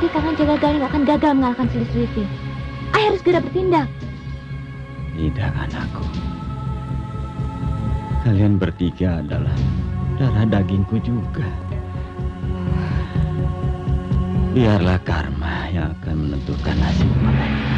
Nanti tangan jaga Galing akan gagal mengalahkan Selisih. Ayah harus segera bertindak. Tidak, anakku. Kalian bertiga adalah darah dagingku juga. Biarlah karma yang akan menentukan nasib mereka.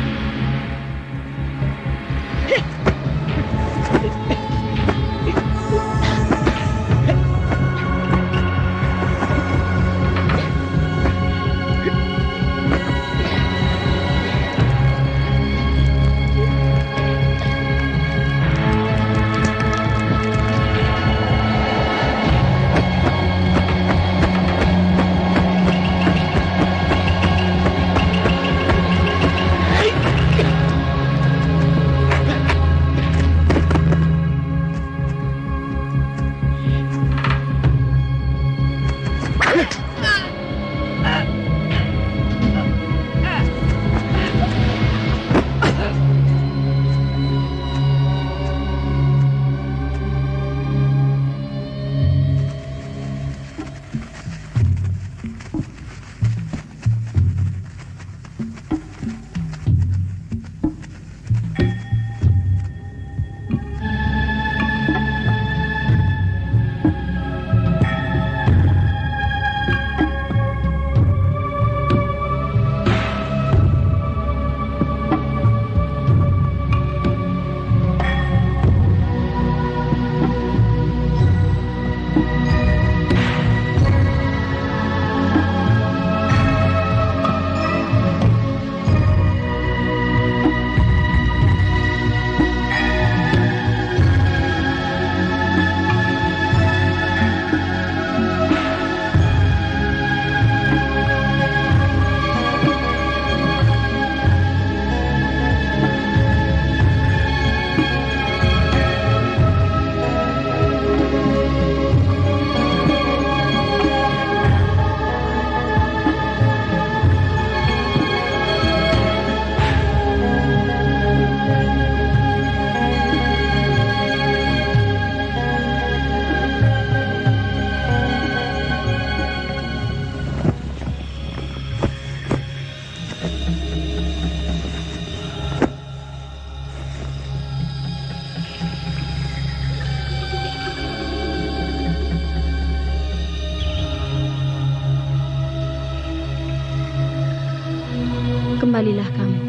Kembalilah kamu.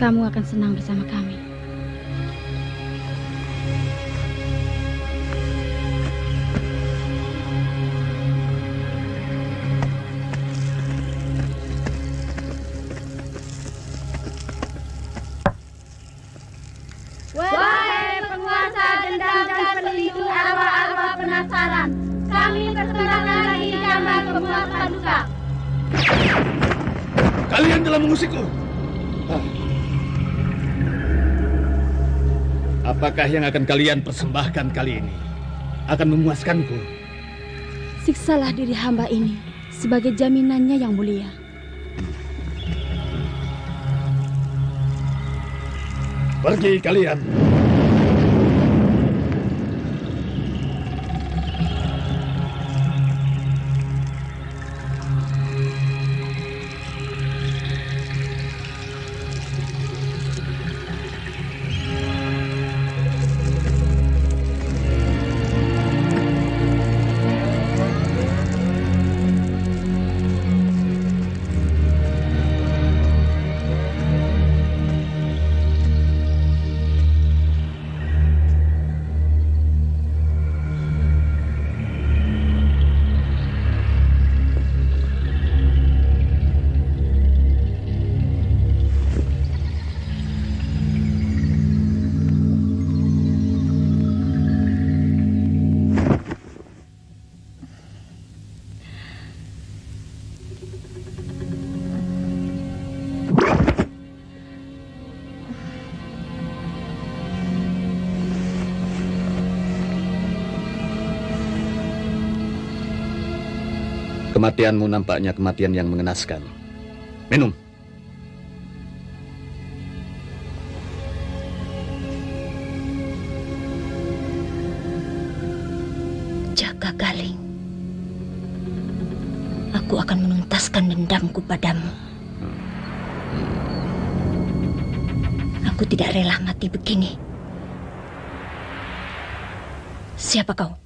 Kamu akan senang bersama kami. Wahai penguasa dendam dan pelindung arwah-arwah penasaran, kami persembahkan ini gambar pembuat paduka. Kalian telah mengusikku. Apakah yang akan kalian persembahkan kali ini akan memuaskanku? Siksalah diri hamba ini sebagai jaminannya yang mulia. Pergi kalian. Kematianmu nampaknya kematian yang mengenaskan. Minum. Jaga Galing. aku akan menuntaskan dendamku padamu. Aku tidak rela mati begini. Siapa kau?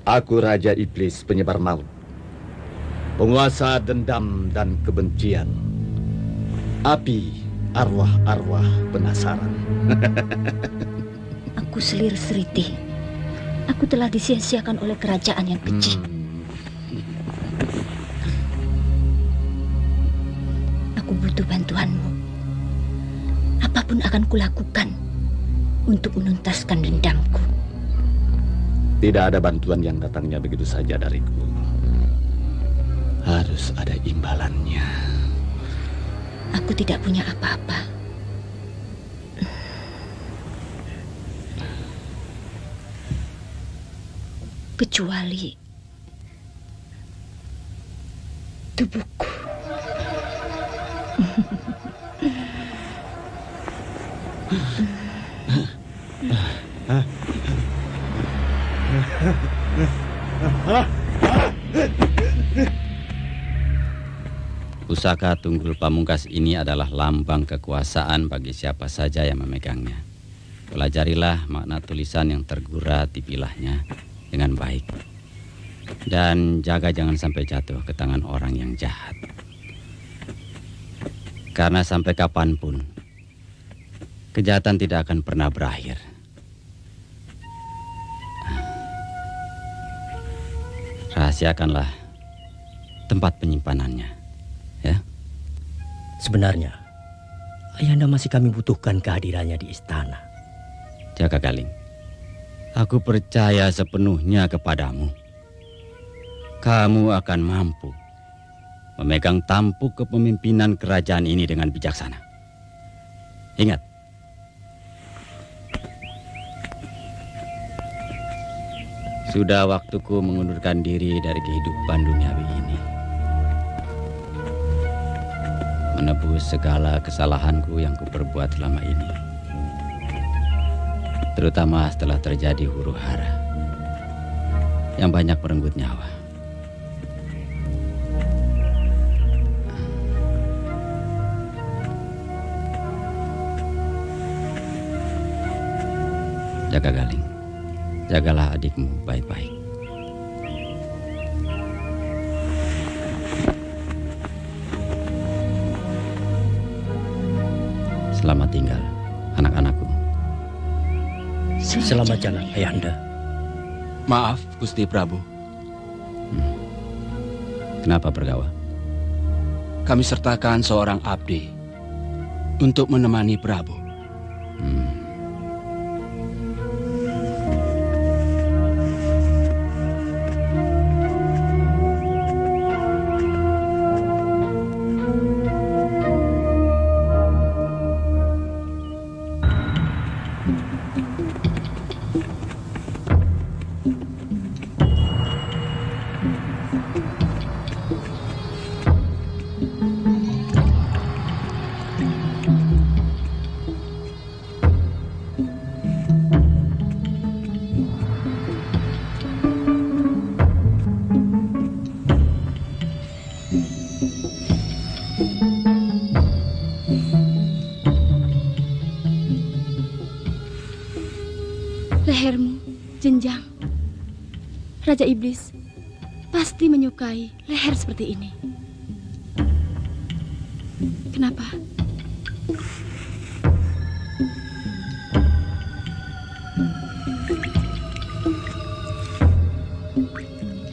Aku Raja Iblis penyebar maut, penguasa dendam dan kebencian, api arwah-arwah penasaran. Aku Selir Seriti. Aku telah disia-siakan oleh kerajaan yang keji. Aku butuh bantuanmu. Apapun akan kulakukan untuk menuntaskan dendamku. Tidak ada bantuan yang datangnya begitu saja dariku. Harus ada imbalannya. Aku tidak punya apa-apa. Kecuali tubuhku. Pusaka Tunggul Pamungkas ini adalah lambang kekuasaan bagi siapa saja yang memegangnya. Pelajarilah makna tulisan yang tergura di bilahnya dengan baik. Dan jaga jangan sampai jatuh ke tangan orang yang jahat. Karena sampai kapanpun, kejahatan tidak akan pernah berakhir. Rahasiakanlah tempat penyimpanannya, ya. Sebenarnya, Ayahanda masih kami butuhkan kehadirannya di istana. Jaka Galing, aku percaya sepenuhnya kepadamu. Kamu akan mampu memegang tampuk kepemimpinan kerajaan ini dengan bijaksana. Ingat, sudah waktuku mengundurkan diri dari kehidupan duniawi ini. Menebus segala kesalahanku yang kuperbuat selama ini. Terutama setelah terjadi huru-hara yang banyak merenggut nyawa. Jaka Galing, jagalah adikmu baik-baik. Selamat tinggal, anak-anakku. Selamat jalan, Ayahanda. Maaf, Gusti Prabu. Kenapa Pergawa? Kami sertakan seorang abdi untuk menemani Prabu. Lehermu jenjang. Raja Iblis pasti menyukai leher seperti ini. Kenapa?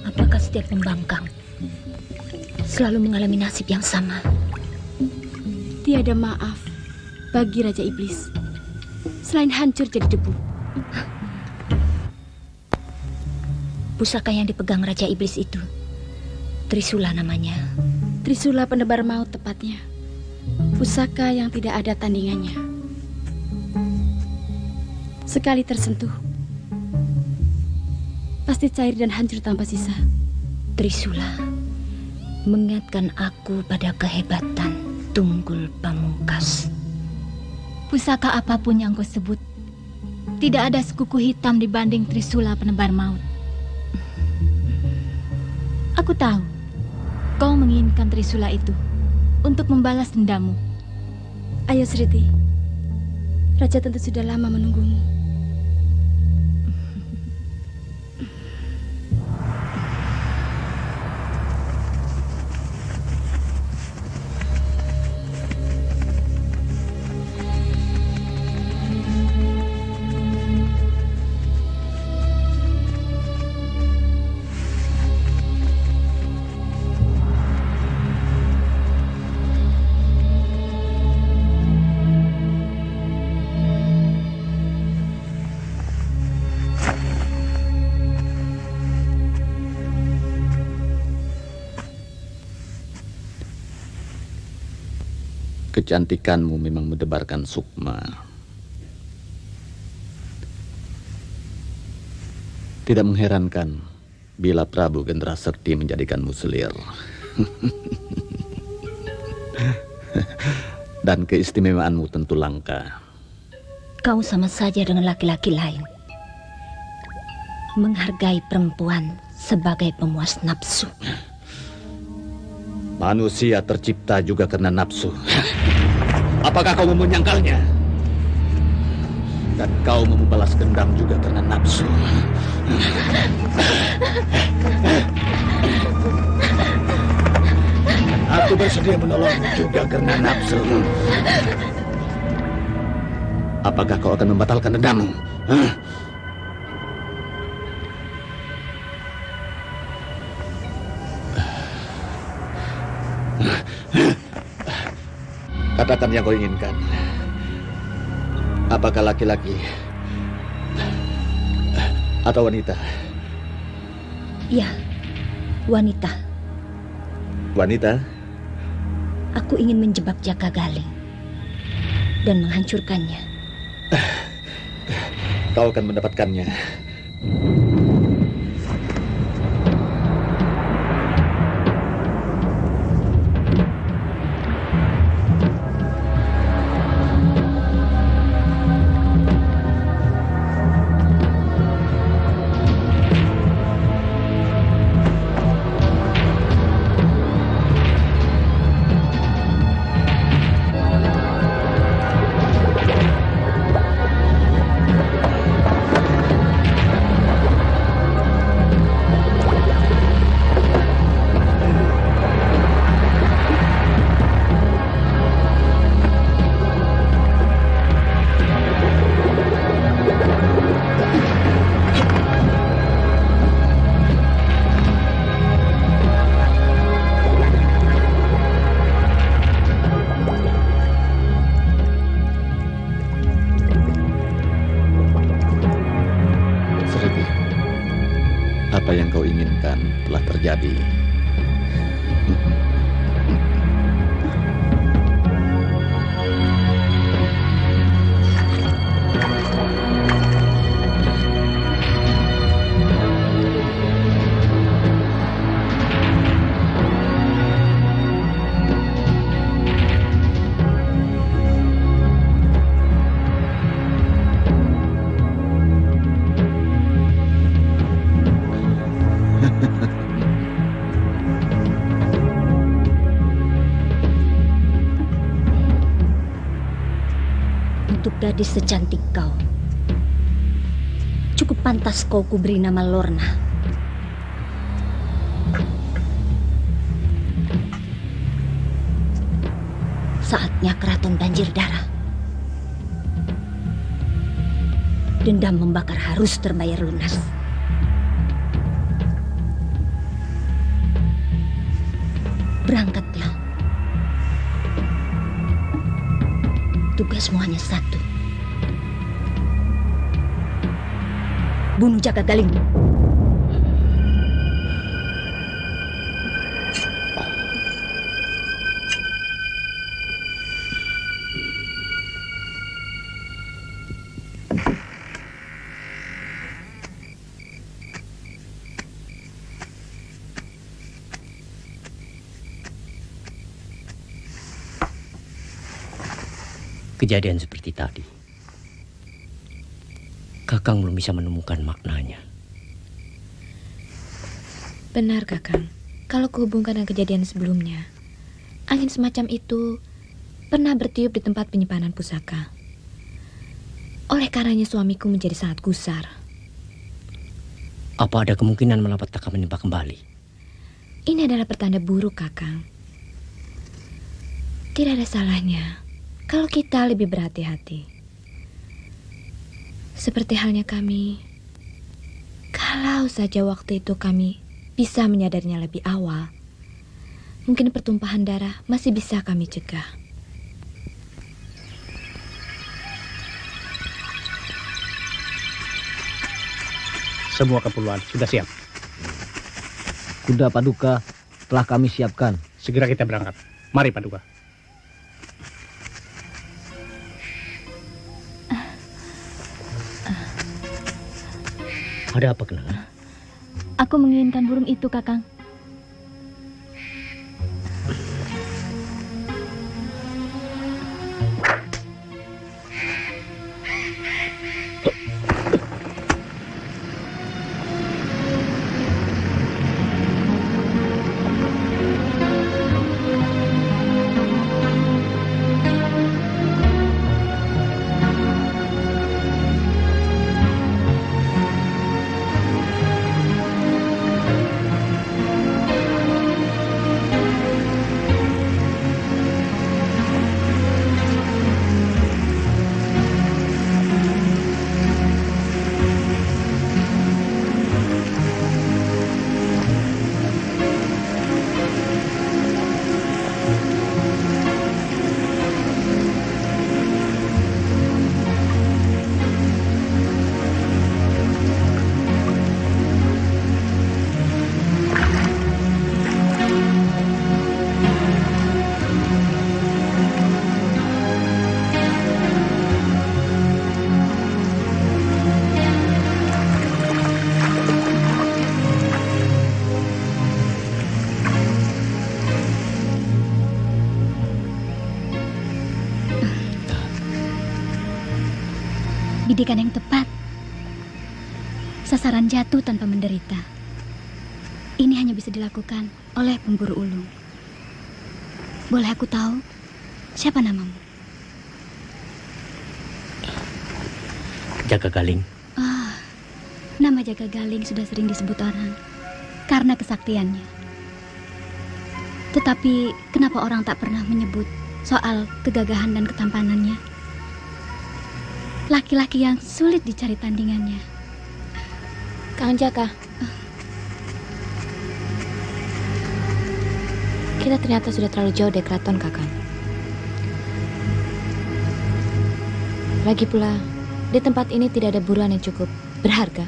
Apakah setiap pembangkang selalu mengalami nasib yang sama? Tiada maaf bagi Raja Iblis selain hancur jadi debu. Pusaka yang dipegang Raja Iblis itu Trisula namanya. Trisula penebar maut tepatnya. Pusaka yang tidak ada tandingannya. Sekali tersentuh pasti cair dan hancur tanpa sisa. Trisula mengingatkan aku pada kehebatan Tunggul Pamungkas. Pusaka apapun yang kau sebut, tidak ada sekuku hitam dibanding Trisula penebar maut. Aku tahu kau menginginkan Trisula itu untuk membalas dendammu. Ayo Sriti, Raja tentu sudah lama menunggumu. Kecantikanmu memang mendebarkan sukma. Tidak mengherankan bila Prabu Gendra Sekti menjadikanmu selir. Dan keistimewaanmu tentu langka. Kau sama saja dengan laki-laki lain. Menghargai perempuan sebagai pemuas nafsu. Manusia tercipta juga karena nafsu. Apakah kau mau menyangkalnya? Dan kau mau membalas dendam juga karena nafsu. Aku bersedia menolongmu juga karena nafsu. Apakah kau akan membatalkan dendammu? Katakan yang kau inginkan. Apakah laki-laki atau wanita? Ya, wanita. Wanita? Aku ingin menjebak Jaka Galing dan menghancurkannya. Kau akan mendapatkannya. Apa yang kau inginkan telah terjadi. Untuk gadis secantik kau, cukup pantas kau kuberi nama Lorna. Saatnya keraton banjir darah. Dendam membakar harus terbayar lunas. Berangkatlah. Tugasmu hanya satu. Bunuh Jaka Galing. Kejadian seperti tadi. Kakang belum bisa menemukan maknanya. Benar, Kakang. kalau kuhubungkan dengan kejadian sebelumnya, angin semacam itu pernah bertiup di tempat penyimpanan pusaka. Oleh karenanya suamiku menjadi sangat gusar. Apa ada kemungkinan malapetaka menimpa kembali? Ini adalah pertanda buruk, Kakang. Tidak ada salahnya kalau kita lebih berhati-hati. Seperti halnya kami, kalau saja waktu itu kami bisa menyadarinya lebih awal, mungkin pertumpahan darah masih bisa kami cegah. Semua keperluan sudah siap. Kuda Paduka telah kami siapkan. Segera kita berangkat. Mari Paduka. Ada apa, Kenanga? Aku menginginkan burung itu, Kakang. Bidikan yang tepat. Sasaran jatuh tanpa menderita. Ini hanya bisa dilakukan oleh pemburu ulung. Boleh aku tahu siapa namamu? Jaga Galing. Ah, nama Jaga Galing sudah sering disebut orang karena kesaktiannya. Tetapi kenapa orang tak pernah menyebut soal kegagahan dan ketampanannya? Laki-laki yang sulit dicari tandingannya. Kang Jaka, kita ternyata sudah terlalu jauh dari keraton, Kakang. Lagi pula, di tempat ini tidak ada buruan yang cukup berharga.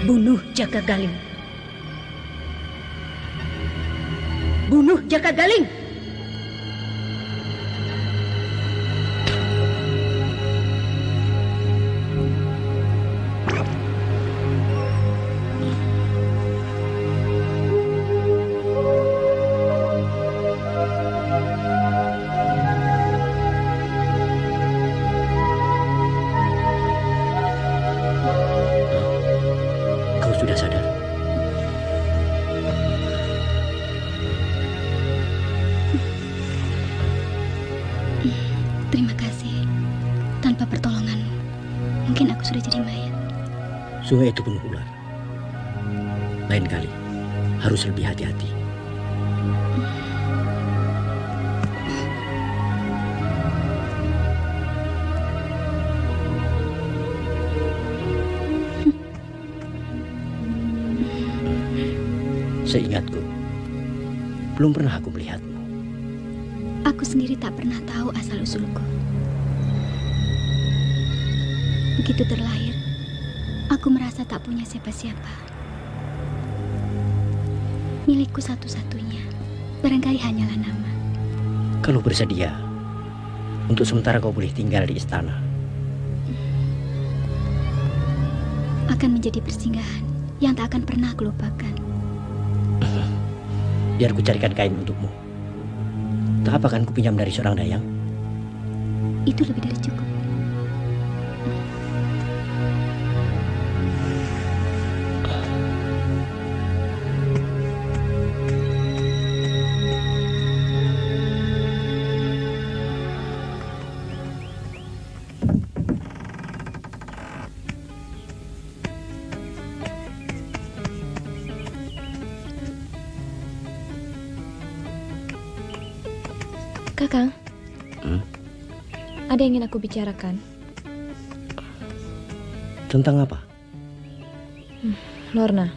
Bunuh Jaga Galing. Bunuh Jaga Galing. Tanpa pertolonganmu, mungkin aku sudah jadi mayat. Sungai itu penuh ular. Lain kali, harus lebih hati-hati. Seingatku, belum pernah aku melihatmu. Aku sendiri tak pernah tahu asal-usulku. Begitu terlahir, aku merasa tak punya siapa-siapa. Milikku satu-satunya, barangkali hanyalah nama. Kalau bersedia, untuk sementara kau boleh tinggal di istana. Akan menjadi persinggahan yang tak akan pernah aku lupakan. Biar ku carikan kain untukmu. Tak apa kan ku pinjam dari seorang dayang? Itu lebih dari cukup. Kakang, ada yang ingin aku bicarakan. Tentang apa? Lorna.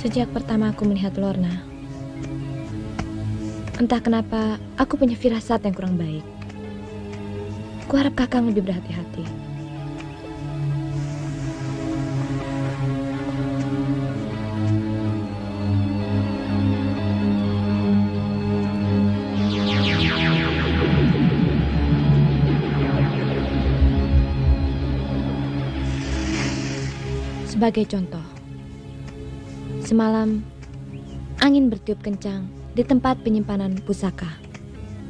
Sejak pertama aku melihat Lorna, entah kenapa aku punya firasat yang kurang baik. Kuharap Kakang lebih berhati-hati. Sebagai contoh, semalam, angin bertiup kencang di tempat penyimpanan pusaka.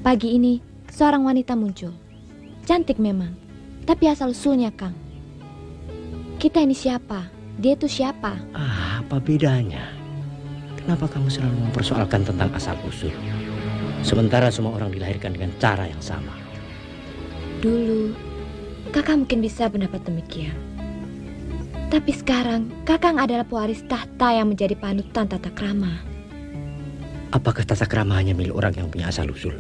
Pagi ini, seorang wanita muncul. Cantik memang, tapi asal-usulnya, Kang. Kita ini siapa? Dia itu siapa? Apa bedanya? Kenapa kamu selalu mempersoalkan tentang asal-usul? Sementara semua orang dilahirkan dengan cara yang sama. Dulu, Kakang mungkin bisa pendapat demikian. Tapi sekarang, Kakang adalah pewaris tahta yang menjadi panutan tata krama. Apakah tata krama hanya milik orang yang punya asal-usul?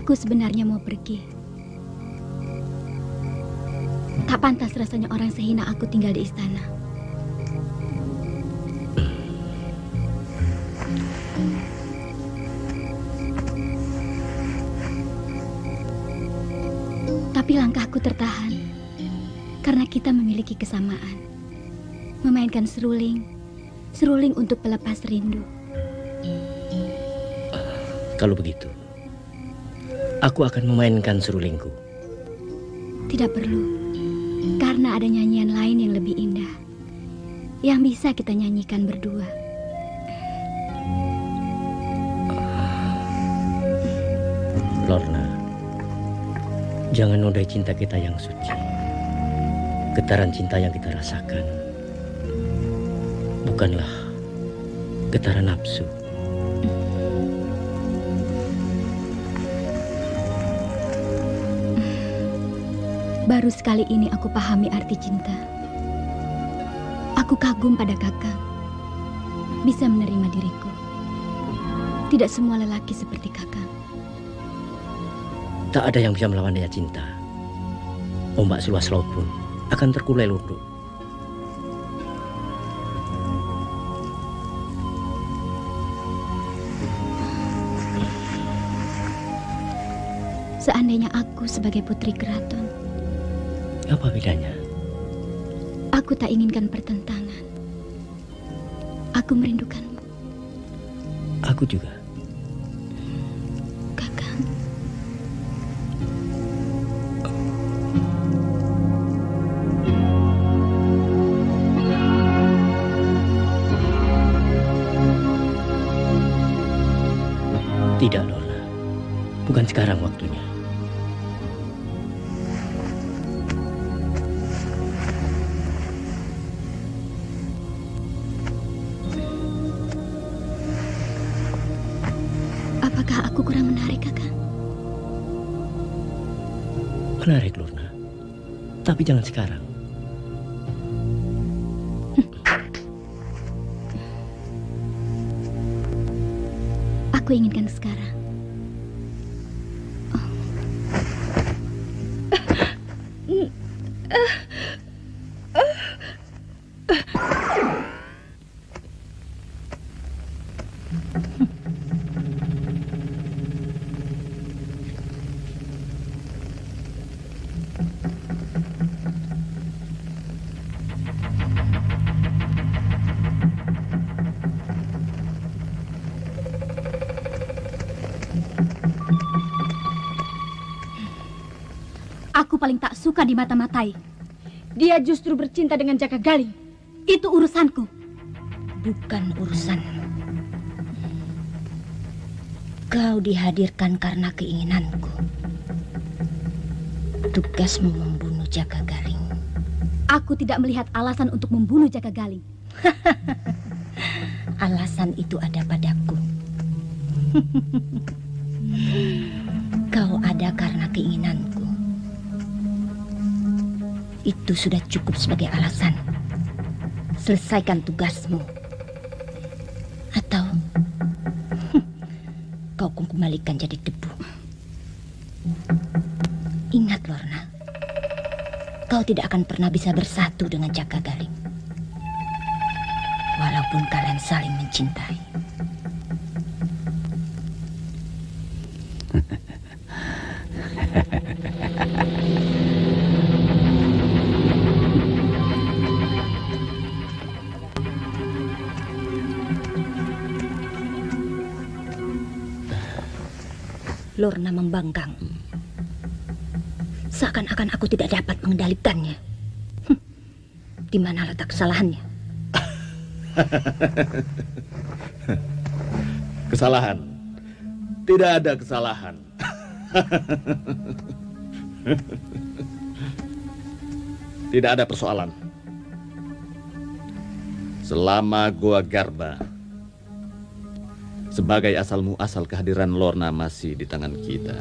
Aku sebenarnya mau pergi. Tak pantas rasanya orang sehina aku tinggal di istana. Tapi langkahku tertahan karena kita memiliki kesamaan. Memainkan seruling untuk pelepas rindu. Kalau begitu, aku akan memainkan serulingku. Tidak perlu, karena ada nyanyian lain yang lebih indah, yang bisa kita nyanyikan berdua. Lorna, jangan nodai cinta kita yang suci. Getaran cinta yang kita rasakan bukanlah getaran nafsu. Baru sekali ini aku pahami arti cinta. Aku kagum pada Kakang. Bisa menerima diriku. Tidak semua lelaki seperti Kakang. Tak ada yang bisa melawan daya cinta. Ombak seluas laut pun akan terkulai lunduk. Seandainya aku sebagai putri keraton, apa bedanya? aku tak inginkan pertentangan. Aku merindukanmu. Aku juga. Kakang. Tidak, Lorna. Bukan sekarang waktunya. Apakah aku kurang menarik, Kakang? Menarik, Lorna. Tapi jangan sekarang. Aku inginkan sekarang. Aku paling tak suka dimata-matai. Dia justru bercinta dengan Jaka Galing. Itu urusanku. Bukan urusan. Kau dihadirkan karena keinginanku. Tugasmu membunuh Jaka Galing. Aku tidak melihat alasan untuk membunuh Jaka Galing. Alasan itu ada padaku. Kau ada karena keinginanku. Itu sudah cukup sebagai alasan. Selesaikan tugasmu. Atau kau kembalikan jadi debu. Ingat, Lorna. Kau tidak akan pernah bisa bersatu dengan Jaka Galing. Walaupun kalian saling mencintai. Lorna membangkang. Seakan-akan aku tidak dapat mengendalikannya. Di mana letak kesalahannya? Kesalahan? Tidak ada kesalahan. Tidak ada persoalan. Selama Goa Garba sebagai asal muasal kehadiran Lorna masih di tangan kita,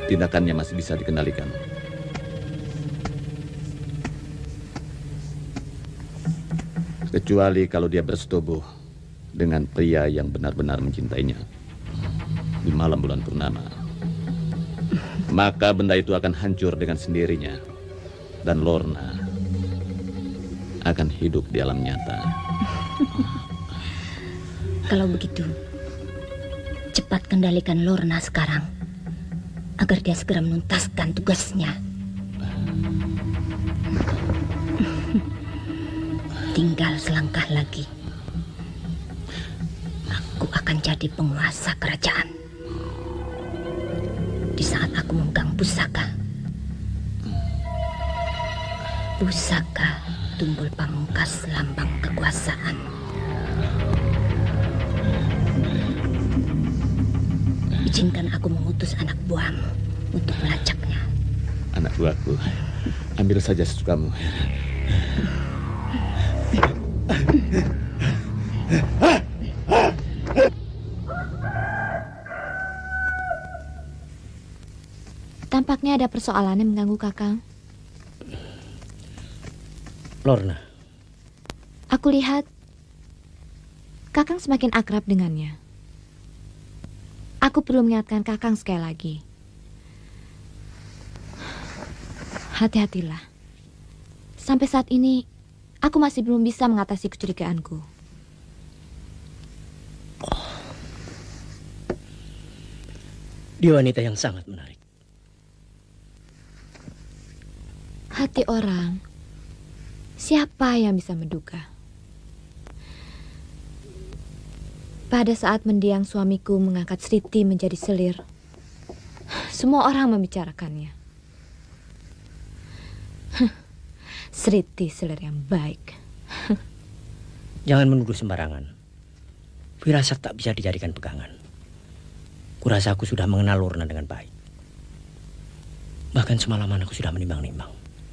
tindakannya masih bisa dikendalikan. Kecuali kalau dia bersetubuh dengan pria yang benar-benar mencintainya di malam bulan purnama. Maka benda itu akan hancur dengan sendirinya. Dan Lorna akan hidup di alam nyata. Kalau begitu, cepat kendalikan Lorna sekarang agar dia segera menuntaskan tugasnya. Tinggal selangkah lagi. Aku akan jadi penguasa kerajaan. Di saat aku memegang pusaka. Pusaka tumbul pamungkas lambang kekuasaan. Izinkan aku mengutus anak buahmu untuk melacaknya. Anak buahku, ambil saja sesukamu. Tampaknya ada persoalan yang mengganggu Kakang. Lorna. Aku lihat Kakang semakin akrab dengannya. Aku perlu mengingatkan Kakang sekali lagi. Hati-hatilah. Sampai saat ini, aku masih belum bisa mengatasi kecurigaanku. Dia wanita yang sangat menarik. Hati orang, siapa yang bisa menduga? Pada saat mendiang suamiku mengangkat Sriti menjadi selir, semua orang membicarakannya. Sriti selir yang baik. Jangan menuduh sembarangan. Firasat tak bisa dijadikan pegangan. Kurasa aku sudah mengenal Lorna dengan baik. Bahkan semalaman aku sudah menimbang-nimbang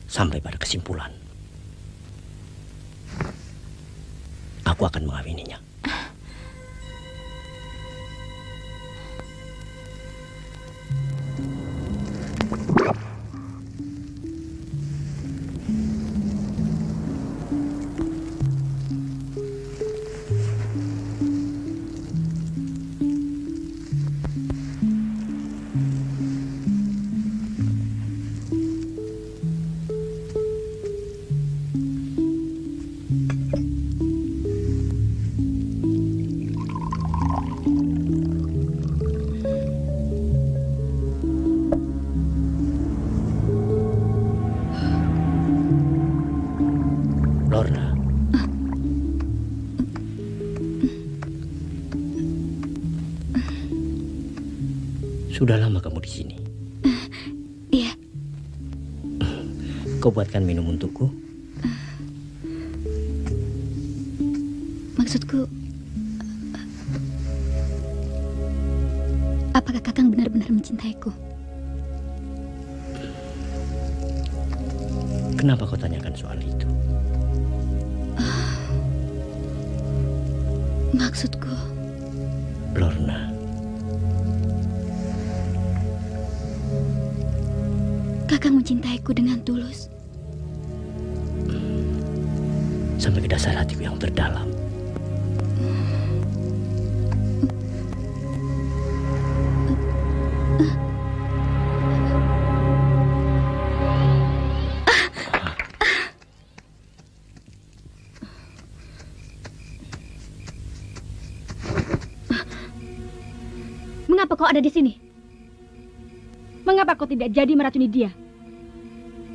sampai pada kesimpulan aku akan mengawininya. Sudah lama kamu di sini? Iya. Kau buatkan minum untukku? Maksudku, apakah Kakang benar-benar mencintaiku? Kenapa kau tanyakan soal itu? Maksudku, Lorna, Kakang mencintaiku dengan tulus. Sampai ke dasar hatiku yang terdalam. Mengapa kau ada di sini? Mengapa kau tidak jadi meracuni dia?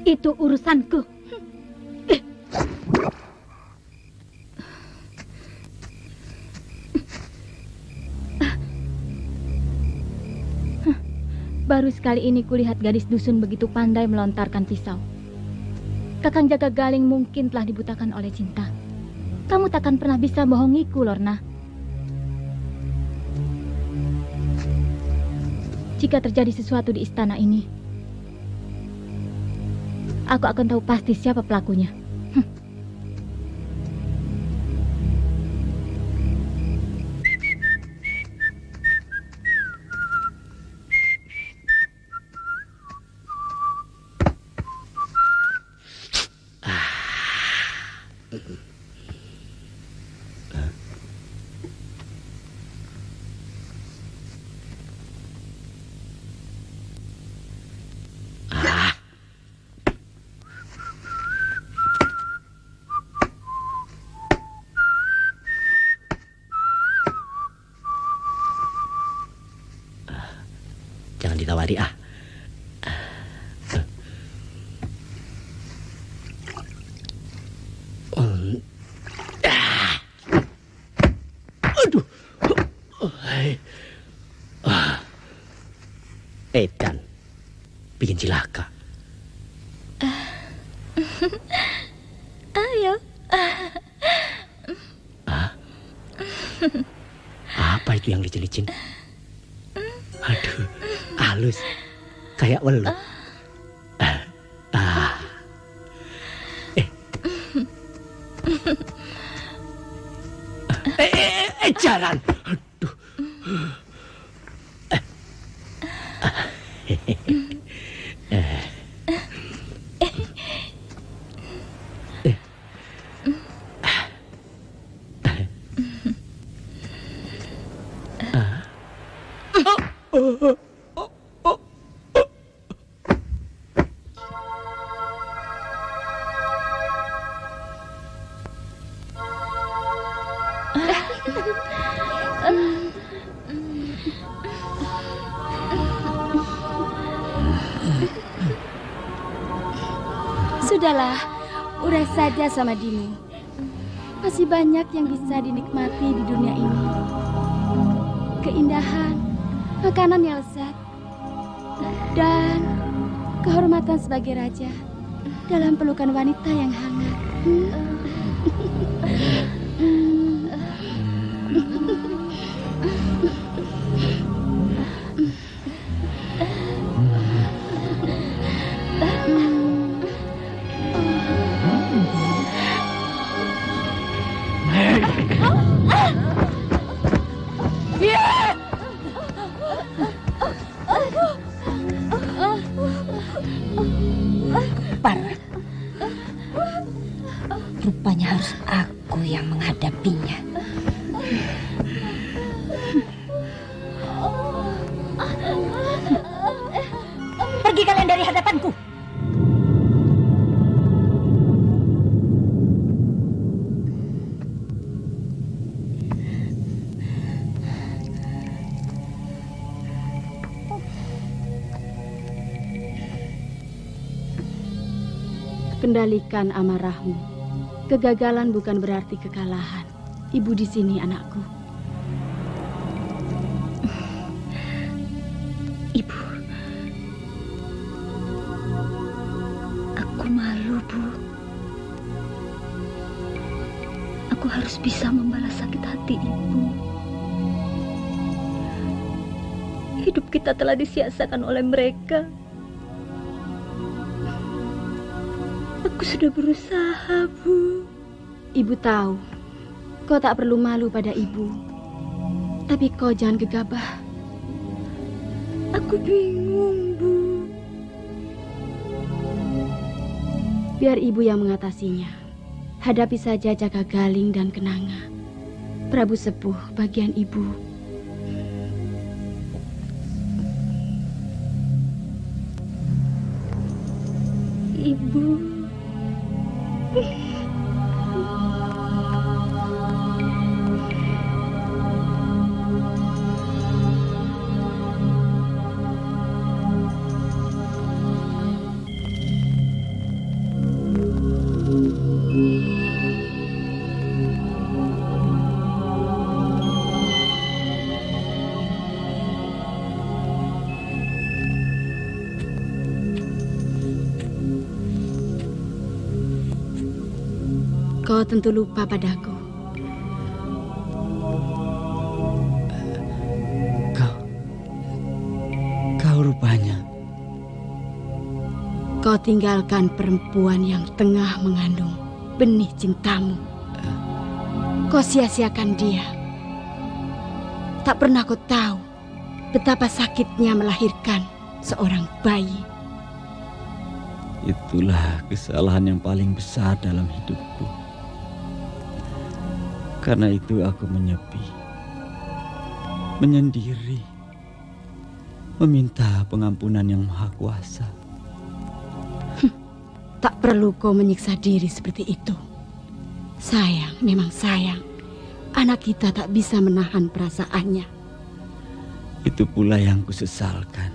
Itu urusanku. Baru sekali ini kulihat gadis dusun begitu pandai melontarkan pisau. Kakang Jagagaling mungkin telah dibutakan oleh cinta. Kamu takkan pernah bisa bohongiku, Lorna. Jika terjadi sesuatu di istana ini, aku akan tahu pasti siapa pelakunya. Jangan ditawari ah. Aduh. Edan. Bikin cilaka. Ayo. Apa itu yang licin-licin? Aduh, halus. kayak welut. Jalan. Aduh. Sudahlah, uras saja sama Dini. Masih banyak yang bisa dinikmati di dunia ini. Keindahan, makanan yang lezat, dan kehormatan sebagai raja dalam pelukan wanita yang hangat. Rupanya harus aku yang menghadapinya. Pergi kalian dari hadapanku. Kendalikan amarahmu. Kegagalan bukan berarti kekalahan. Ibu di sini, anakku. Ibu, aku malu, Bu. Aku harus bisa membalas sakit hati Ibu. Hidup kita telah disia-siakan oleh mereka. Aku sudah berusaha, Bu. Ibu tahu, kau tak perlu malu pada ibu. Tapi kau jangan gegabah. Aku bingung, Bu. Biar ibu yang mengatasinya. Hadapi saja Jaka Galing dan Kenanga. Prabu Sepuh bagian ibu. Ibu. Kau tentu lupa padaku. Kau rupanya. Kau tinggalkan perempuan yang tengah mengandung benih cintamu. Kau sia-siakan dia. Tak pernah kau tahu betapa sakitnya melahirkan seorang bayi. Itulah kesalahan yang paling besar dalam hidupku. Karena itu aku menyepi, menyendiri, meminta pengampunan yang Maha Kuasa. Tak perlu kau menyiksa diri seperti itu. Sayang, memang sayang. Anak kita tak bisa menahan perasaannya. Itu pula yang kusesalkan.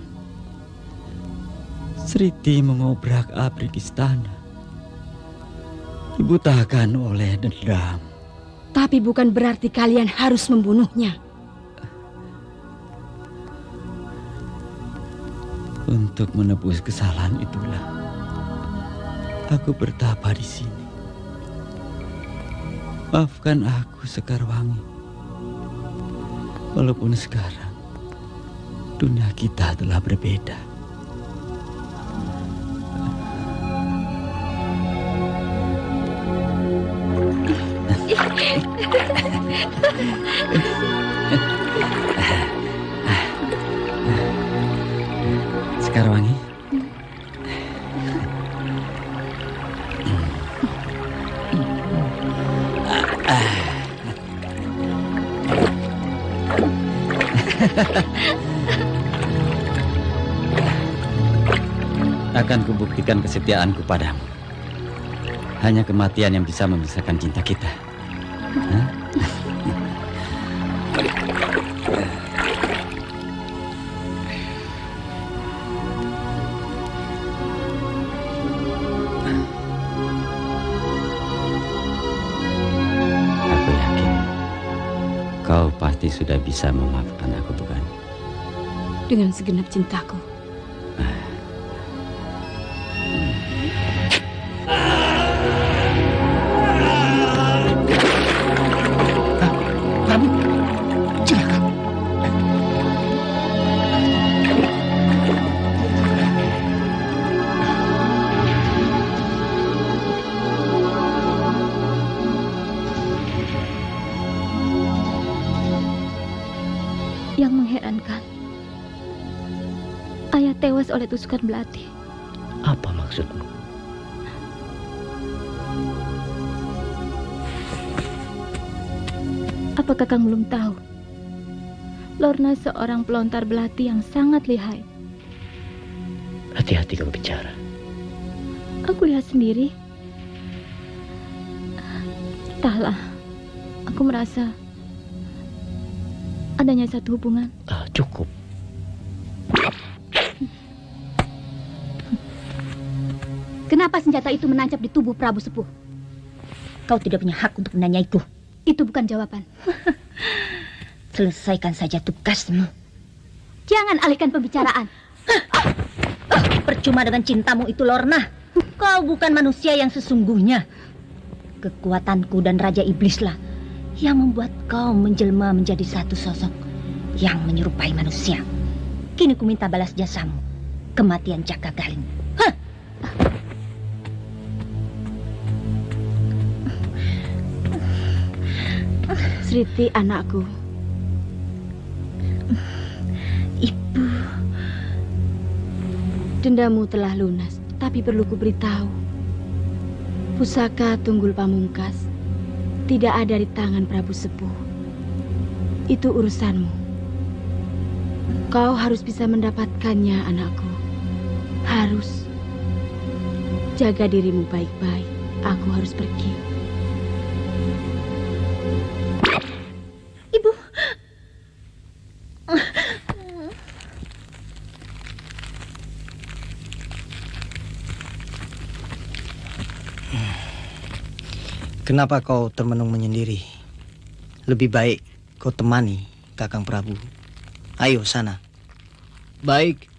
Sriti mengobrak-abrik istana, dibutakan oleh dendam. Tapi bukan berarti kalian harus membunuhnya. Untuk menebus kesalahan itulah aku bertapa di sini. Maafkan aku, Sekarwangi. Walaupun sekarang dunia kita telah berbeda. Sekarwangi. Akan kubuktikan kesetiaanku padamu. Hanya kematian yang bisa memisahkan cinta kita. Hah? Aku yakin kau pasti sudah bisa memaafkan aku, bukan? Dengan segenap cintaku. Yang mengherankan, ayah tewas oleh tusukan belati. Apa maksudmu? Apa Kakang belum tahu? Lorna seorang pelontar belati yang sangat lihai. Hati-hati kau bicara. Aku lihat sendiri. Entahlah, aku merasa adanya satu hubungan. Cukup. Kenapa senjata itu menancap di tubuh Prabu Sepuh? Kau tidak punya hak untuk menanyaiku. Itu bukan jawaban. Selesaikan saja tugasmu. Jangan alihkan pembicaraan. Percuma dengan cintamu itu, Lorna. Kau bukan manusia yang sesungguhnya. Kekuatanku dan Raja Iblislah yang membuat kau menjelma menjadi satu sosok yang menyerupai manusia. Kini ku minta balas jasamu, kematian Jaka Galing. Sriti, anakku. Ibu. Dendamu telah lunas, tapi perlu ku beritahu. Pusaka Tunggul Pamungkas tidak ada di tangan Prabu Sepuh. Itu urusanmu. Kau harus bisa mendapatkannya, anakku. Harus. Jaga dirimu baik-baik. Aku harus pergi. Ibu. Kenapa kau termenung menyendiri? Lebih baik kau temani Kakang Prabu. Ayo sana. Baik.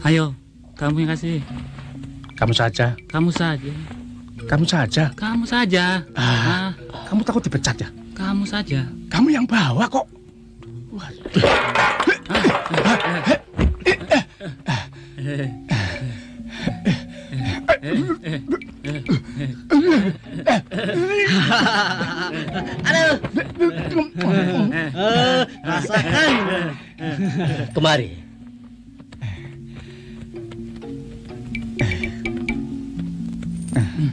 Ayo, kamu yang kasih. Kamu saja. Kamu saja. Kamu saja. Kamu saja. Kamu takut dipecat ya? Kamu saja. Kamu yang bawa kok. Aduh. Rasakan. Kemari.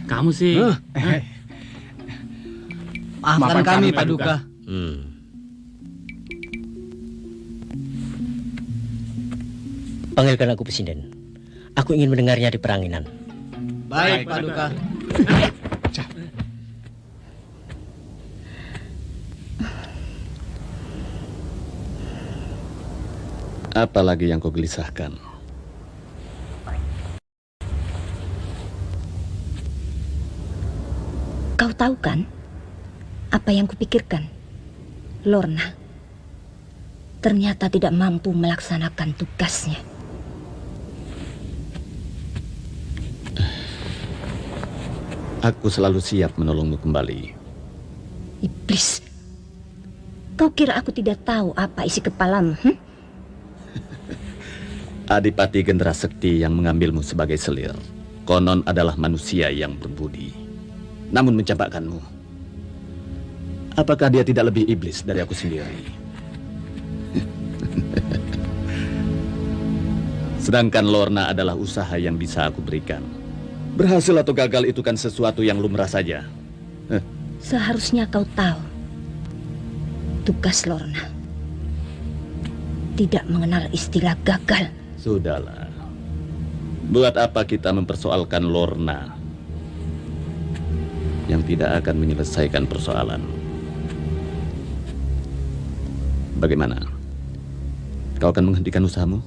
Kamu sih. Maafkan kami, Paduka. Panggilkan aku Presiden. Aku ingin mendengarnya di peranginan. Baik, Paduka. Apa lagi yang kau gelisahkan? Kau tahu kan apa yang kupikirkan? Lorna ternyata tidak mampu melaksanakan tugasnya. Aku selalu siap menolongmu kembali. Iblis, kau kira aku tidak tahu apa isi kepalamu? Adipati Gendera Sekti yang mengambilmu sebagai selir konon adalah manusia yang berbudi, namun mencampakkanmu. Apakah dia tidak lebih iblis dari aku sendiri? Sedangkan Lorna adalah usaha yang bisa aku berikan. Berhasil atau gagal itu kan sesuatu yang lumrah saja. Seharusnya kau tahu, tugas Lorna tidak mengenal istilah gagal. Sudahlah. Buat apa kita mempersoalkan Lorna yang tidak akan menyelesaikan persoalan? Bagaimana? Kau akan menghentikan usahamu?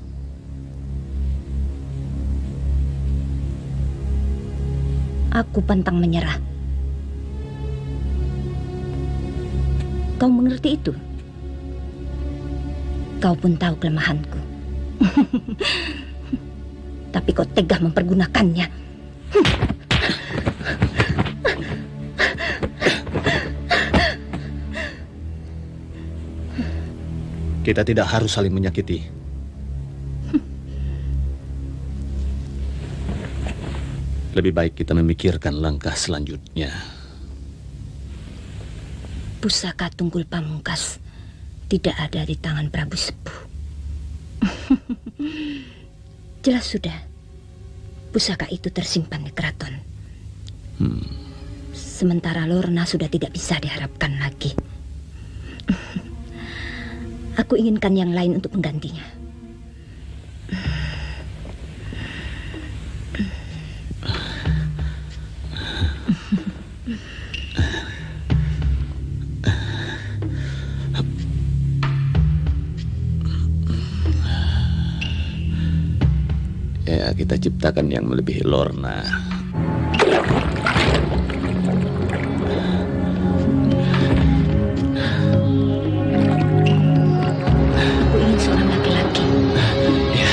Aku pantang menyerah. Kau mengerti itu? Kau pun tahu kelemahanku. Tapi kau tega mempergunakannya. Kita tidak harus saling menyakiti. Lebih baik kita memikirkan langkah selanjutnya. Pusaka Tunggul Pamungkas tidak ada di tangan Prabu Sepuh. Jelas sudah, pusaka itu tersimpan di keraton. Sementara Lorna sudah tidak bisa diharapkan lagi. Aku inginkan yang lain untuk menggantinya. Ya, kita ciptakan yang melebihi Lorna. Aku ingin seorang laki-laki. Ya.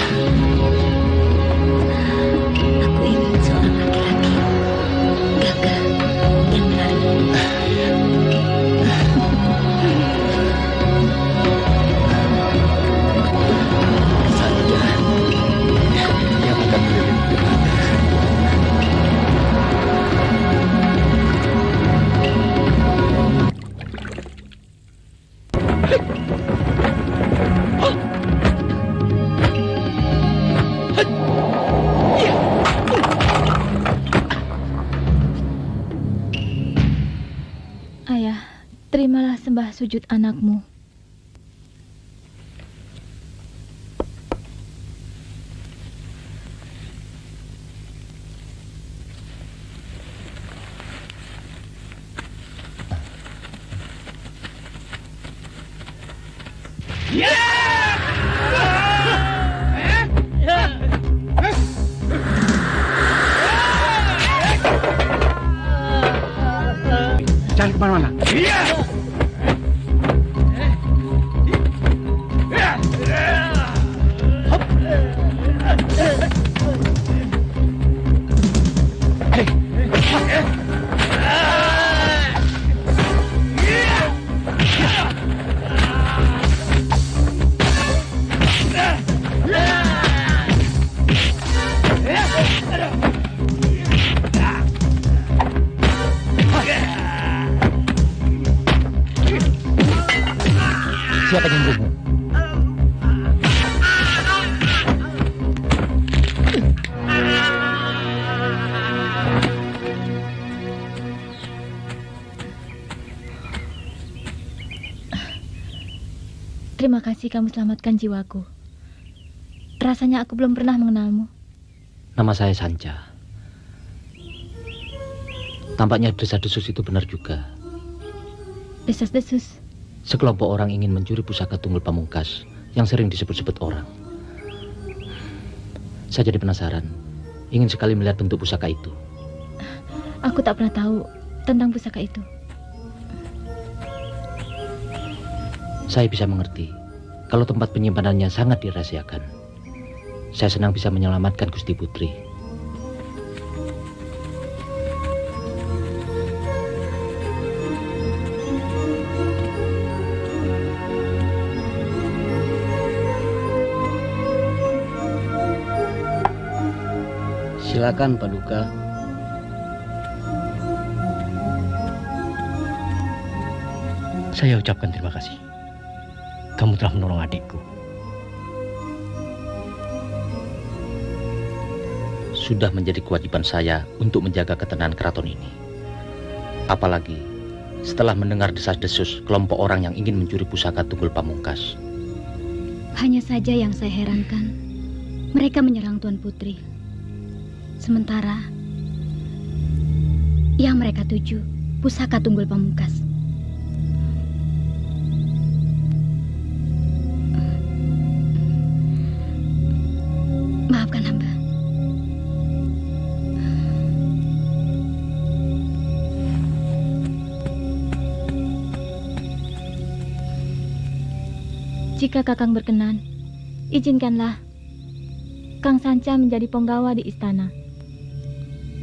Aku ingin seorang laki-laki gagah dan menarik. Ayah, terimalah sembah sujud anakmu. Jangan kemana-mana. Siapa yang membunuhmu? Terima kasih kamu selamatkan jiwaku. Rasanya aku belum pernah mengenalmu. Nama saya Sanca. Tampaknya desas-desus itu benar juga. Desas-desus? Sekelompok orang ingin mencuri pusaka Tunggul Pamungkas yang sering disebut-sebut orang. Saya jadi penasaran, ingin sekali melihat bentuk pusaka itu. Aku tak pernah tahu tentang pusaka itu. Saya bisa mengerti kalau tempat penyimpanannya sangat dirahasiakan. Saya senang bisa menyelamatkan Gusti Putri. Silakan, Paduka. Saya ucapkan terima kasih. Kamu telah menolong adikku. Sudah menjadi kewajiban saya untuk menjaga ketenangan keraton ini. Apalagi setelah mendengar desas-desus kelompok orang yang ingin mencuri pusaka Tunggul Pamungkas. Hanya saja yang saya herankan, mereka menyerang Tuan Putri. Sementara yang mereka tuju pusaka Tunggul Pamungkas. Maafkan hamba. Jika Kakang berkenan, izinkanlah Kang Sanca menjadi penggawa di istana.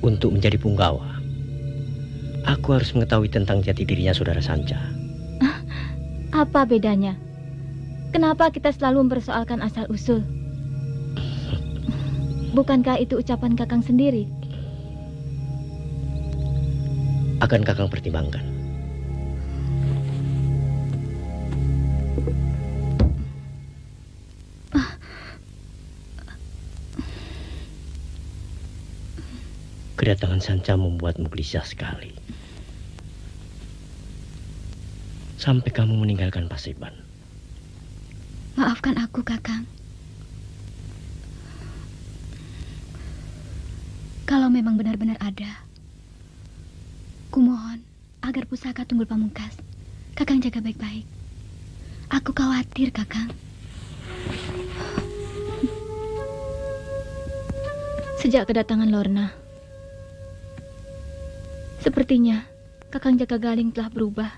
Untuk menjadi punggawa, aku harus mengetahui tentang jati dirinya saudara Sanca. Apa bedanya? Kenapa kita selalu mempersoalkan asal-usul? Bukankah itu ucapan Kakang sendiri? Akan Kakang pertimbangkan. Kedatangan Sanca membuatmu gelisah sekali. Sampai kamu meninggalkan Paseban. Maafkan aku, Kakang. Kalau memang benar-benar ada, kumohon agar pusaka Tunggul Pamungkas Kakang jaga baik-baik. Aku khawatir, Kakang. Sejak kedatangan Lorna, sepertinya Kakang Jagagaling telah berubah.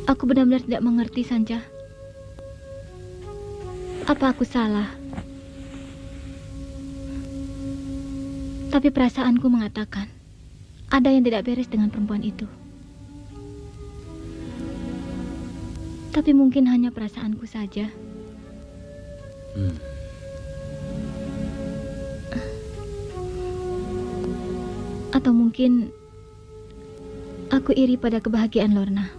Aku benar-benar tidak mengerti, Sanca. Apa aku salah? Tapi perasaanku mengatakan ada yang tidak beres dengan perempuan itu. Tapi mungkin hanya perasaanku saja. Atau mungkin aku iri pada kebahagiaan Lorna.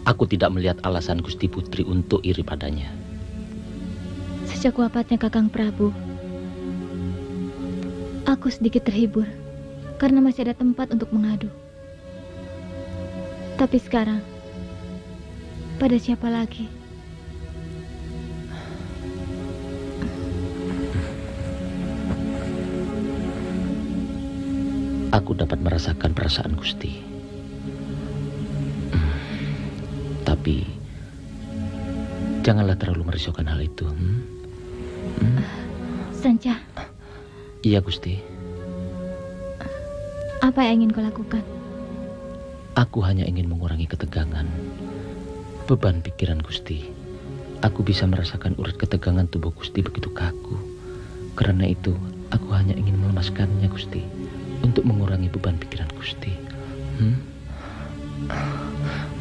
Aku tidak melihat alasan Gusti Putri untuk iri padanya. Sejak wafatnya Kakang Prabu, aku sedikit terhibur karena masih ada tempat untuk mengadu. Tapi sekarang, pada siapa lagi? Aku dapat merasakan perasaan Gusti. Tapi janganlah terlalu merisaukan hal itu. Sanca. Iya, Gusti. Apa yang ingin kau lakukan? Aku hanya ingin mengurangi ketegangan, beban pikiran Gusti. Aku bisa merasakan urat ketegangan tubuh Gusti begitu kaku. Karena itu, aku hanya ingin melemaskannya, Gusti, untuk mengurangi beban pikiran Gusti.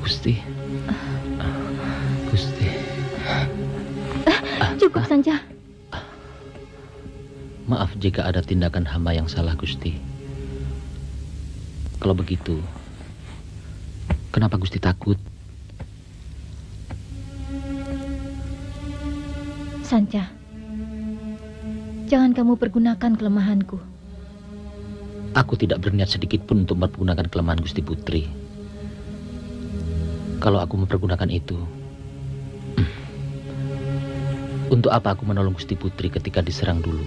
Gusti. Gusti. Cukup, Sanca. Maaf jika ada tindakan hamba yang salah, Gusti. Kalau begitu, kenapa Gusti takut? Sanca, jangan kamu pergunakan kelemahanku. Aku tidak berniat sedikit pun untuk mempergunakan kelemahan Gusti Putri. Kalau aku mempergunakan itu, untuk apa aku menolong Gusti Putri ketika diserang dulu?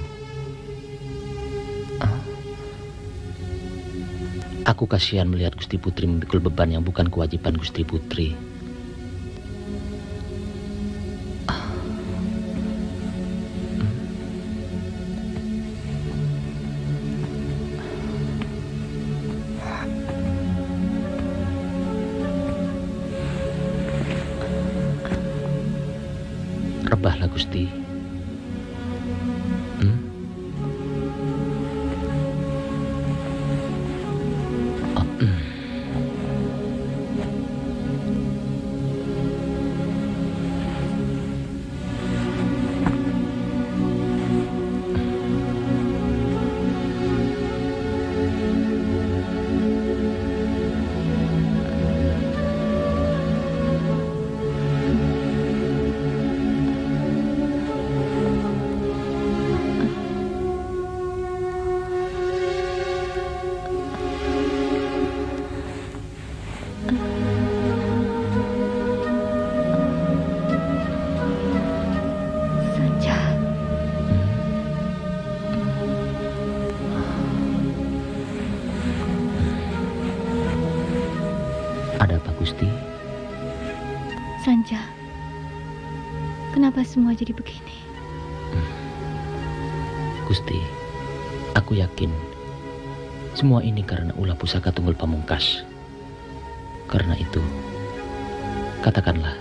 Aku kasihan melihat Gusti Putri memikul beban yang bukan kewajiban Gusti Putri. Rebahlah, Gusti. Ada apa, Gusti? Sanja, kenapa semua jadi begini? Gusti, aku yakin semua ini karena ulah pusaka Tunggul Pamungkas. Karena itu, katakanlah,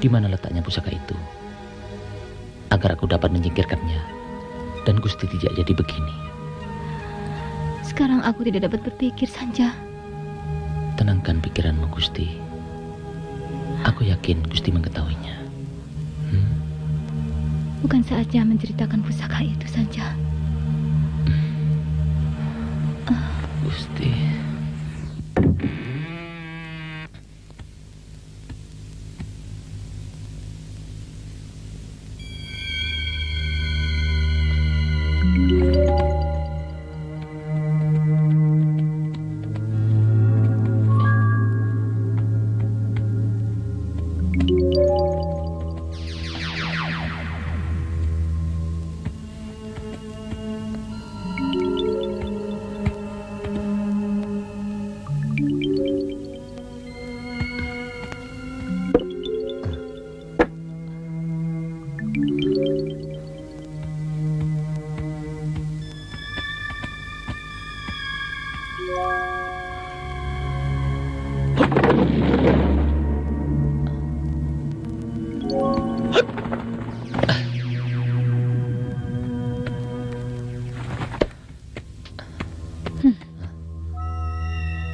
di mana letaknya pusaka itu, agar aku dapat menyingkirkannya dan Gusti tidak jadi begini. Sekarang aku tidak dapat berpikir, Sanja. Tenangkan pikiranmu, Gusti. Aku yakin Gusti mengetahuinya. Bukan saatnya menceritakan pusaka itu, Sanja. Gusti.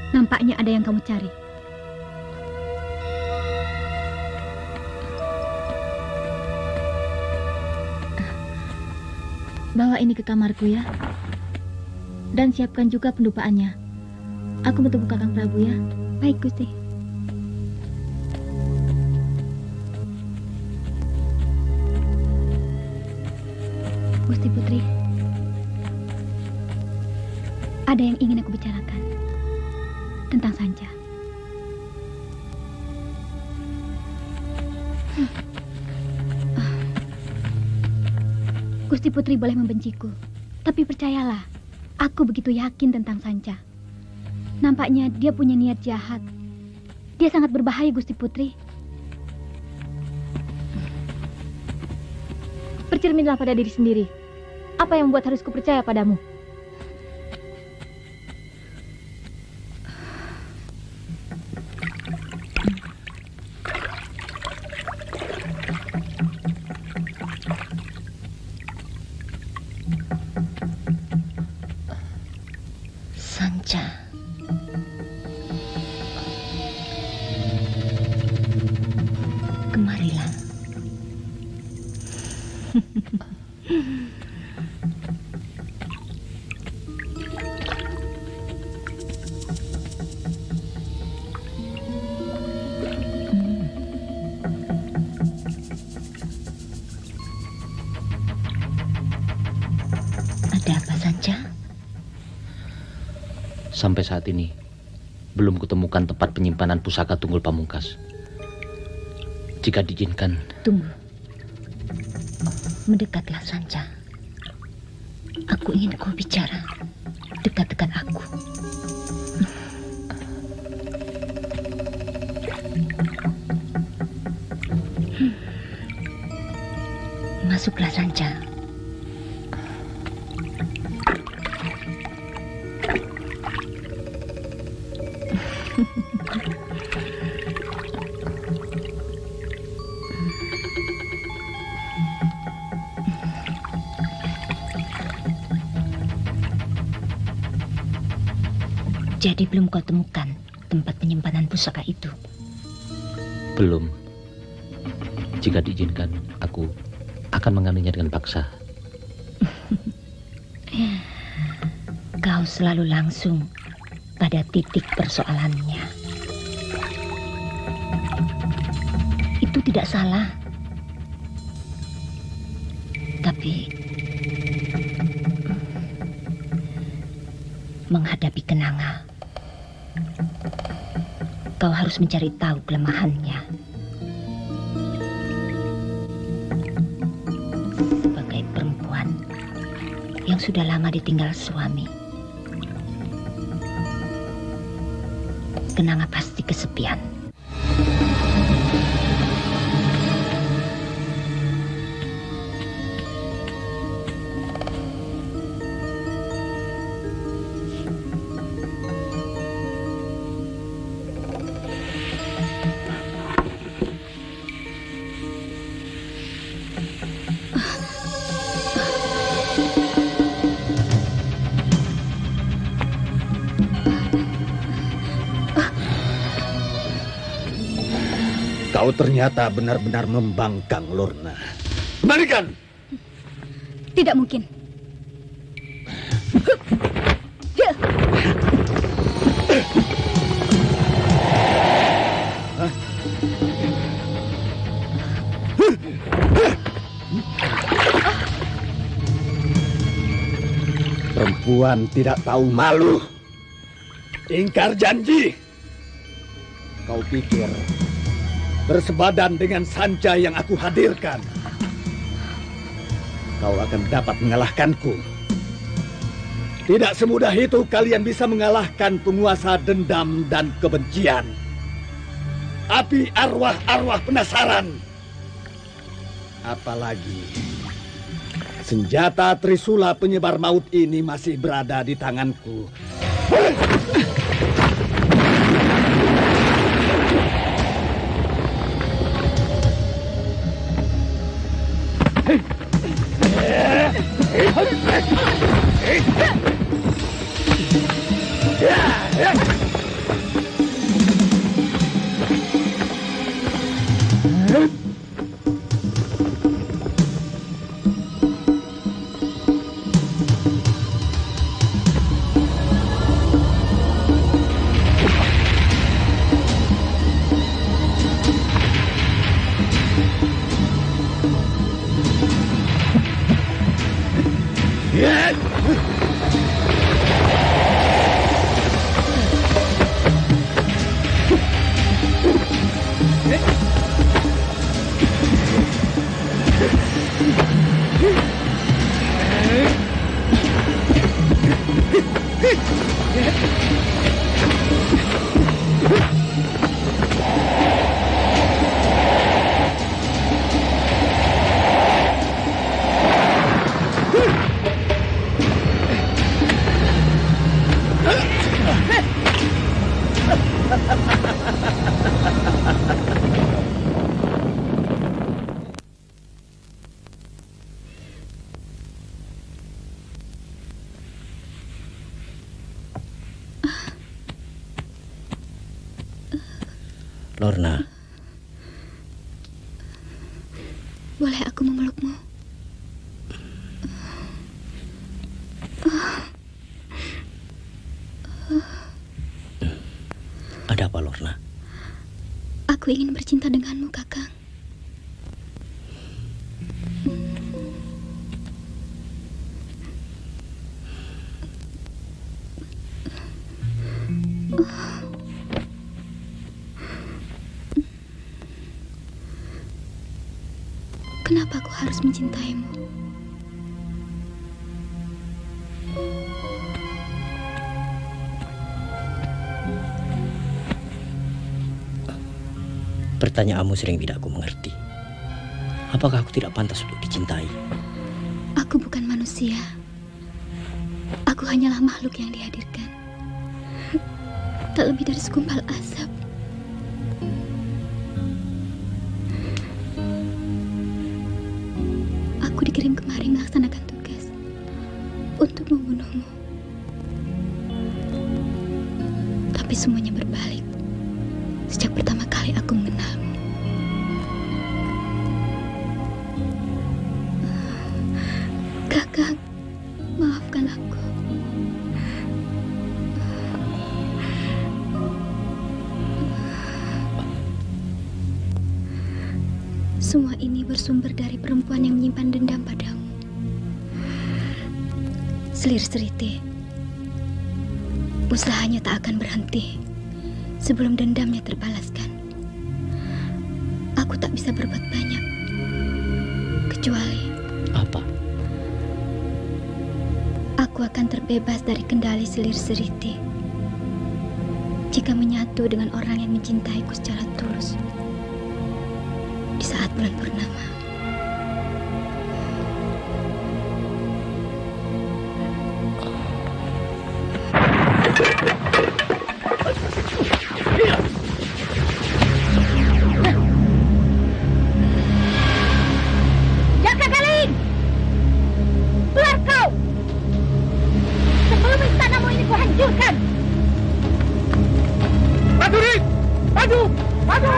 Nampaknya ada yang kamu cari. Bawa ini ke kamarku ya. Dan siapkan juga pendupaannya. Aku bertemu Kakang Prabu ya. Baik, Gusti. Gusti Putri, ada yang ingin aku bicarakan tentang Sanja. Gusti Putri boleh membenciku, tapi percayalah, aku begitu yakin tentang Sanja. Nampaknya dia punya niat jahat. Dia sangat berbahaya, Gusti Putri. Bercerminlah pada diri sendiri. Apa yang membuat harus kupercaya padamu? Sanja. Kemarilah. Ada apa, Sanja? Sampai saat ini, belum kutemukan tempat penyimpanan pusaka Tunggul Pamungkas. Jika diizinkan... Tunggu. Mendekatlah, Sanja. Aku ingin kau bicara. Dekat-dekat aku. Masuklah, Sanja. Jadi belum kau temukan tempat penyimpanan pusaka itu? Belum. Jika diizinkan, aku akan mengambilnya dengan paksa. Kau selalu langsung pada titik persoalannya. Itu tidak salah. Tapi menghadapi kenanga, kau harus mencari tahu kelemahannya. Sebagai perempuan yang sudah lama ditinggal suami, Kenanga pasti kesepian. Kau ternyata benar-benar membangkang, Lorna. Kembalikan! Tidak mungkin. Perempuan tidak tahu malu. Ingkar janji. Kau pikir bersebadan dengan Sanjay yang aku hadirkan, kau akan dapat mengalahkanku. Tidak semudah itu kalian bisa mengalahkan penguasa dendam dan kebencian. Api arwah-arwah penasaran. Apalagi senjata Trisula penyebar maut ini masih berada di tanganku. Lorna. Boleh aku memelukmu? Ada apa, Lorna? Aku ingin bercinta denganmu, Kakang. Kenapa aku harus mencintaimu? Pertanyaanmu sering tidak aku mengerti. Apakah aku tidak pantas untuk dicintai? Aku bukan manusia. Aku hanyalah makhluk yang dihadirkan. Tak lebih dari segumpal asap. Aku dikirim kemari melaksanakan tugas untuk membunuhmu. Tapi semuanya berbalik sejak pertama kali aku mengenalmu. Kakang, maafkan aku. Semua ini bersumber dari perempuan yang menyimpan dendam padamu. Selir Seriti, usahanya tak akan berhenti sebelum dendamnya terbalaskan. Aku tak bisa berbuat banyak, kecuali apa? Aku akan terbebas dari kendali Selir Seriti. jika menyatu dengan orang yang mencintaiku secara tulus di saat bulan purnama. Jaka Galing, keluar kau sebelum istanamu ini kuhancurkan. Prajurit, maju, maju!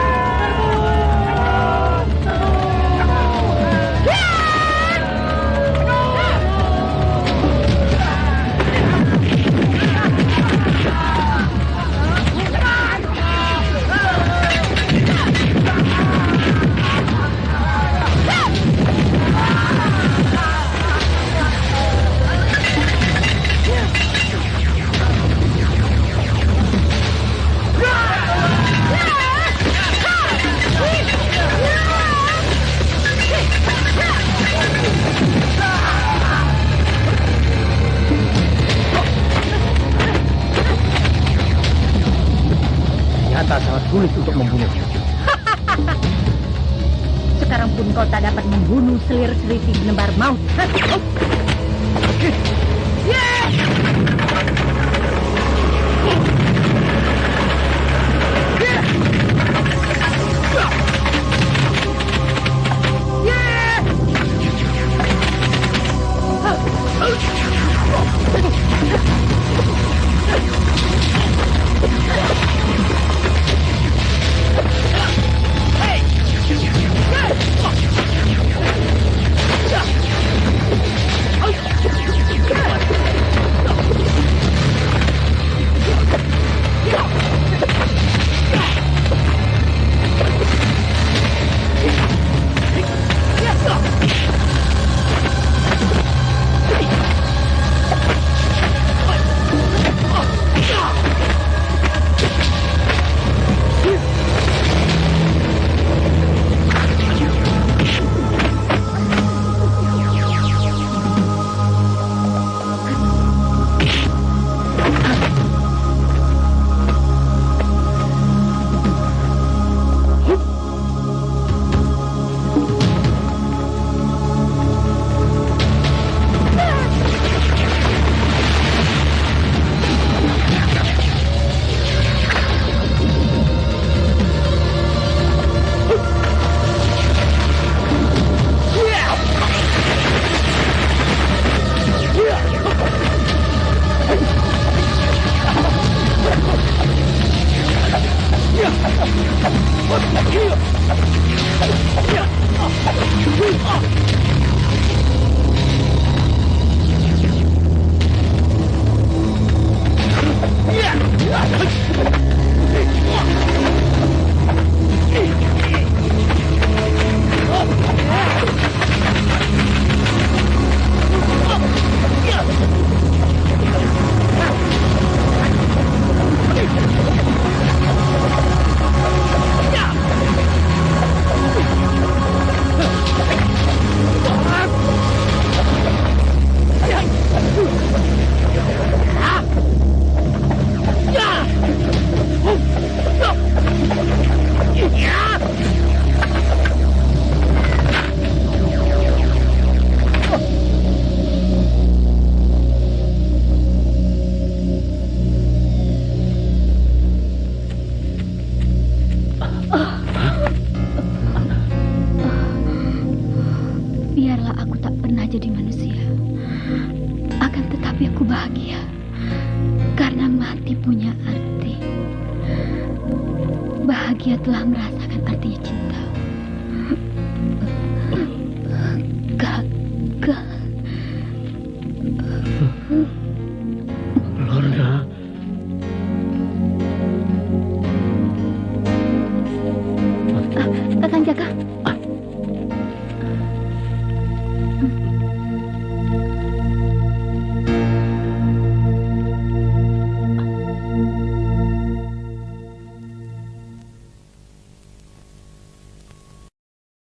Ternyata sangat sulit untuk membunuhnya. Sekarang pun kau tak dapat membunuh selir-seliti penebar maut. Biarlah aku tak pernah jadi manusia, akan tetapi aku bahagia karena mati punya arti. Bahagia telah merasakan artinya cinta.